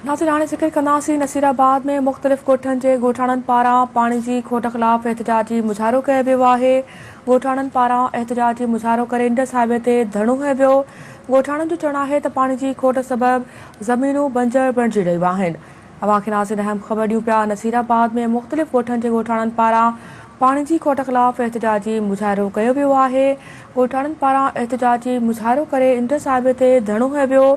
नाज़रीन हाणे ज़िक्र कंदासीं नसीराबाद में मुख़्तलिफ़ ॻोठनि जे ॻोठाणनि पारां पाणी जी खोट ख़िलाफ़ एहतजाजी मुज़ाहिरो कयो वियो आहे। ॻोठाणनि पारां एहतजाजी मुज़ाहिरो करे इंडस हाईवे ते धरणो हयो वियो। ॻोठाणनि जो चवणु आहे त पाणी जी खोट सबबि ज़मीनूं बंजर बणिजी रहियूं आहिनि। अवां खे नाज़रीन अहम ख़बर ॾियूं पिया नसीराबाद में मुख़्तलिफ़ ॻोठनि जे ॻोठाणनि पारां पाणी जी खोट ख़िलाफ़ एहतजाजी मुज़ाहिरो कयो वियो आहे। ॻोठाणनि पारां एहतजाजी मुज़ाहिरो करे इंडस हाईवे ते धरणो हयो वियो।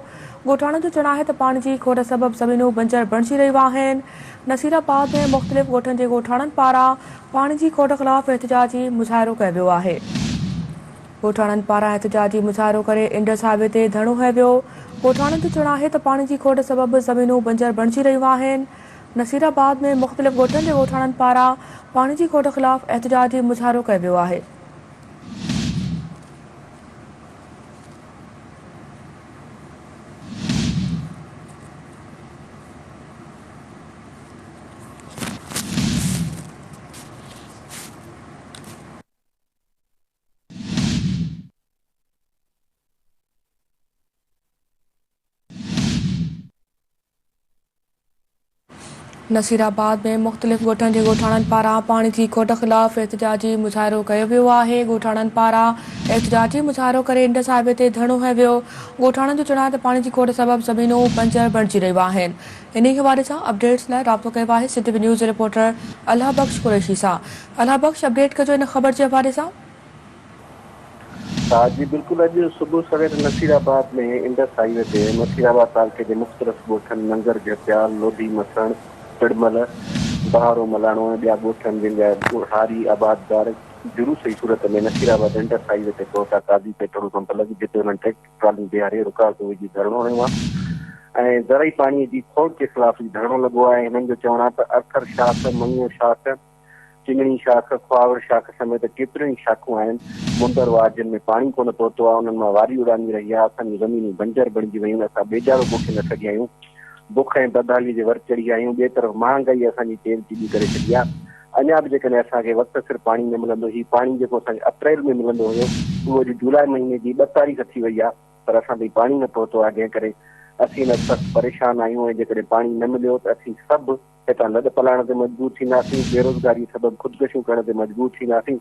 ॻोठाणनि जो चवणु आहे त पाणी जी खोट सबबि ज़मीनूं बंजर बणिजी रहियूं आहिनि। नसीराबाद में मुख़्तलिफ़ ॻोठनि जे ॻोठाणनि पारां पाणी जी खोट ख़िलाफ़ एहतजाजी मुज़ाहिरो कयो वियो आहे। ॻोठाणनि पारां एहतजाजी मुज़ाहिरो करे इंडस हाईवे ते धरणो हयो वियो। ॻोठाणनि जो चवणु आहे त पाणी जी खोट सबबि ज़मीनूं बंजर बणिजी रहियूं आहिनि। नसीराबाद में मुख़्तलिफ़ ॻोठनि जे ॻोठाणनि पारां पाणी जी खोट ख़िलाफ़ एहतजाजी मुज़ाहिरो कयो वियो आहे। नसीराबाद में मुख़्तलिफ़ ॻोठनि जे ॻोठाणनि पारां पाणी जी खोट ख़िलाफ़ एहतजाजी मुज़ाहिरो कयो वियो आहे। ॻोठाणनि पारां एहतजाजी मुज़ाहिरो करे इंडस हाईवे ते धरणो हयो वियो। ॻोठाणनि जो चवणु आहे त पाणी जी खोट सबबि ज़मीनूं बंजर बणिजी रहियूं आहिनि। इन हवाले सां अपडेट्स लाइ राब्तो कयो आहे सिटी न्यूज़ रिपोर्टर अल्लाह बख्श कुरैशी सां। अल्लाह बख्श, अपडेट कजो इन ख़बर जे हवाले सां। जी बिल्कुल, अॼु सुबुह सवेर नसीराबाद में इंडस हाईवे ते नसीराबाद तालुके जे मुख़्तलिफ़ ॻोठनि नंगर जतियाल लोधी मसण पिड़मल बहारो मलाणो ऐं ॿिया ॻोठनि जिन जा हारी आबाददार जुलूस जी सूरत में नसीराबाद इंडस हाईवे ते पहुता। कादी पेट्रोल पंप लॻी जिते हुननि ट्रैक्टर ट्राली बीहारे रुकावटूं विझी धरणो हयो आहे ऐं ज़रई पाणीअ जी खोट जे ख़िलाफ़ धरणो लॻो आहे। हिननि जो चवणु आहे त अरथर शाख, मङियो शाख, चिंगणी शाख, ख्वावर शाख समेत केतिरियूं ई शाखूं आहिनि। मुंदर वार जिन में पाणी कोन पहुतो आहे उन्हनि मां वारी उॾामी रही आहे। असांजी ज़मीनूं बंजर बणिजी वियूं। असां बेजारो पोखे न सघिया आहियूं। बुख ऐं बदहाली जे वर चढ़ी आहियूं। ॿिए तरफ़ महांगाई असांजी तेल चिली करे छॾी आहे। अञा बि जेकॾहिं असांखे वक़्तु सिर पाणी न मिलंदो, हीउ पाणी जेको असांखे अप्रैल में मिलंदो हुयो उहो अॼु जुलाई महीने जी 2 तारीख़ थी वई आहे, पर असां ताईं पाणी न पहुतो आहे। जंहिं करे असीं न सख़्तु परेशान आहियूं ऐं जेकॾहिं पाणी न मिलियो त असीं सभु हितां लॾ पलाइण ते मजबूर थींदासीं। बेरोज़गारी सबबि ख़ुदकुशियूं करण ते मजबूर थींदासीं।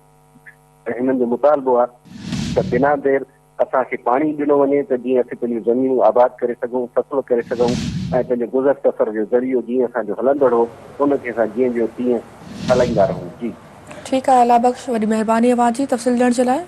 ऐं हिननि जो मुतालबो आहे त बिना देर असांखे पाणी ॾिनो वञे त जीअं असीं पंहिंजूं ज़मीनूं आबाद करे सघूं, फ़सुलु करे सघूं ऐं पंहिंजो गुज़र बसर जो ज़रियो जीअं असांजो हलंदड़ हो उनखे असां जीअं जो तीअं हलाईंदा रहूं। जी ठीकु आहे अल्लाह बख्श, वॾी महिरबानी अवां जी तफ़सील ॾियण जे लाइ।